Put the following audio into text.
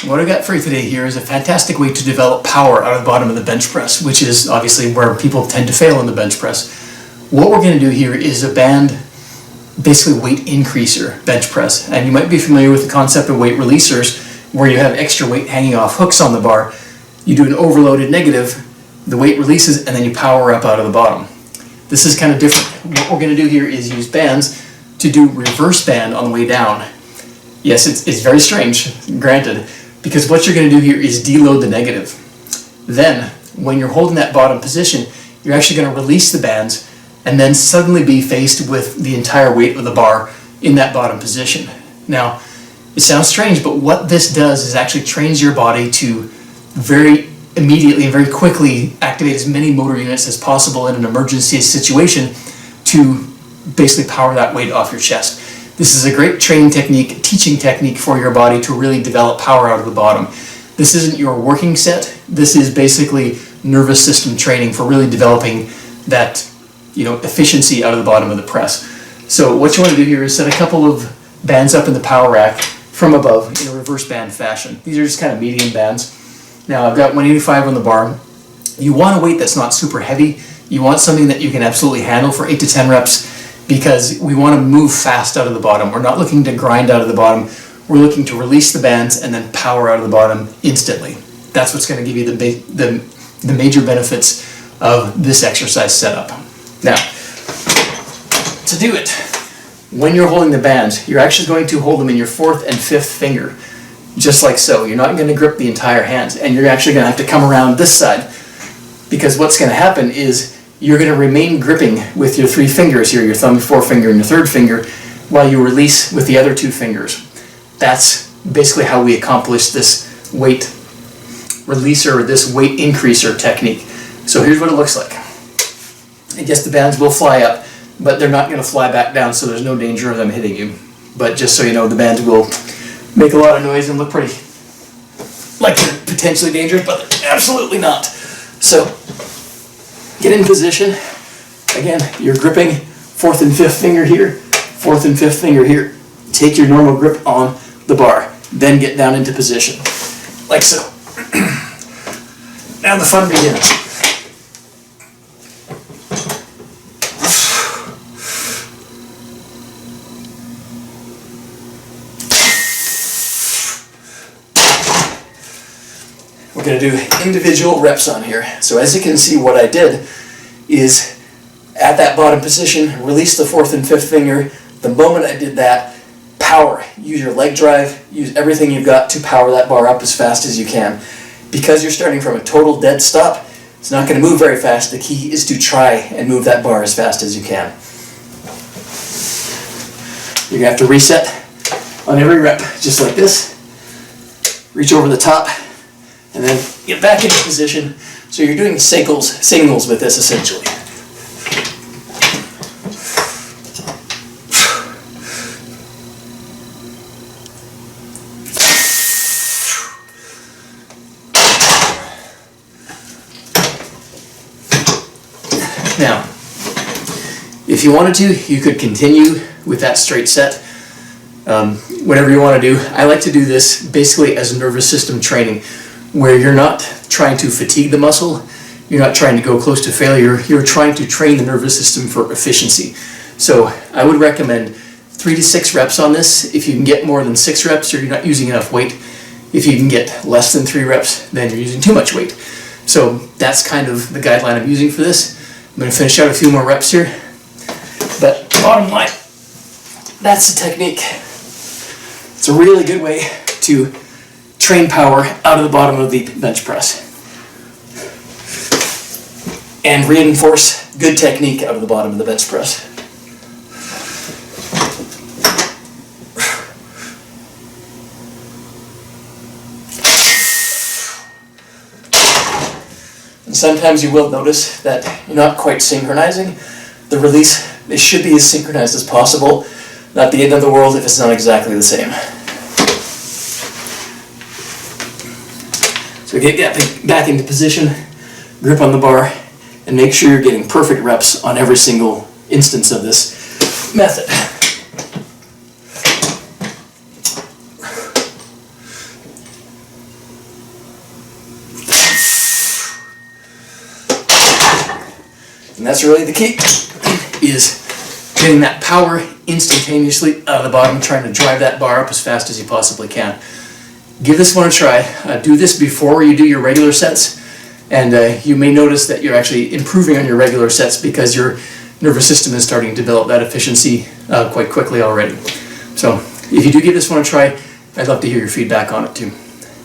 what I got for you today here is a fantastic way to develop power out of the bottom of the bench press, which is obviously where people tend to fail in the bench press. What we're going to do here is a band, basically weight increaser bench press. And you might be familiar with the concept of weight releasers, where you have extra weight hanging off hooks on the bar. You do an overloaded negative, the weight releases, and then you power up out of the bottom. This is kind of different. What we're going to do here is use bands to do reverse band on the way down. Yes, it's very strange, granted, because what you're going to do here is deload the negative. Then, when you're holding that bottom position, you're actually going to release the bands and then suddenly be faced with the entire weight of the bar in that bottom position. Now, it sounds strange, but what this does is actually trains your body to very immediately and very quickly activate as many motor units as possible in an emergency situation to basically power that weight off your chest. This is a great training technique, teaching technique for your body to really develop power out of the bottom. This isn't your working set. This is basically nervous system training for really developing that, efficiency out of the bottom of the press. So what you want to do here is set a couple of bands up in the power rack from above in a reverse band fashion. These are just kind of medium bands. Now I've got 185 on the bar. You want a weight that's not super heavy. You want something that you can absolutely handle for 8 to 10 reps, because we want to move fast out of the bottom. We're not looking to grind out of the bottom. We're looking to release the bands and then power out of the bottom instantly. That's what's going to give you the major benefits of this exercise setup. Now, to do it, when you're holding the bands, you're actually going to hold them in your 4th and 5th finger, just like so. You're not going to grip the entire hand, and you're actually going to have to come around this side, because what's going to happen is you're going to remain gripping with your 3 fingers here, your thumb, your forefinger, and your 3rd finger, while you release with the other 2 fingers. That's basically how we accomplish this weight releaser, or this weight increaser technique. So here's what it looks like. I guess the bands will fly up, but they're not going to fly back down, so there's no danger of them hitting you. But just so you know, the bands will make a lot of noise and look pretty like they're potentially dangerous, but they're absolutely not. So get in position. Again, you're gripping 4th and 5th finger here, 4th and 5th finger here. Take your normal grip on the bar, then get down into position, like so. Now the fun begins. We're going to do individual reps on here. So as you can see, what I did is at that bottom position, release the 4th and 5th finger. The moment I did that, power. Use your leg drive, use everything you've got to power that bar up as fast as you can. Because you're starting from a total dead stop, it's not going to move very fast. The key is to try and move that bar as fast as you can. You're going to have to reset on every rep, just like this. Reach over the top, and then get back into position. So you're doing singles with this, essentially. Now, if you wanted to, you could continue with that straight set. Whatever you want to do. I like to do this basically as nervous system training, where you're not trying to fatigue the muscle, you're not trying to go close to failure, you're trying to train the nervous system for efficiency. So I would recommend 3 to 6 reps on this. If you can get more than 6 reps, you're not using enough weight. If you can get less than 3 reps, then you're using too much weight. So that's kind of the guideline I'm using for this. I'm going to finish out a few more reps here. But bottom line, that's the technique. It's a really good way to train power out of the bottom of the bench press and reinforce good technique out of the bottom of the bench press. And sometimes you will notice that you're not quite synchronizing. The release, it should be as synchronized as possible. Not the end of the world if it's not exactly the same. So get back into position, grip on the bar, and make sure you're getting perfect reps on every single instance of this method. And that's really the key, is getting that power instantaneously out of the bottom, trying to drive that bar up as fast as you possibly can. Give this one a try. Do this before you do your regular sets, and you may notice that you're actually improving on your regular sets because your nervous system is starting to develop that efficiency quite quickly already. So if you do give this one a try, I'd love to hear your feedback on it too.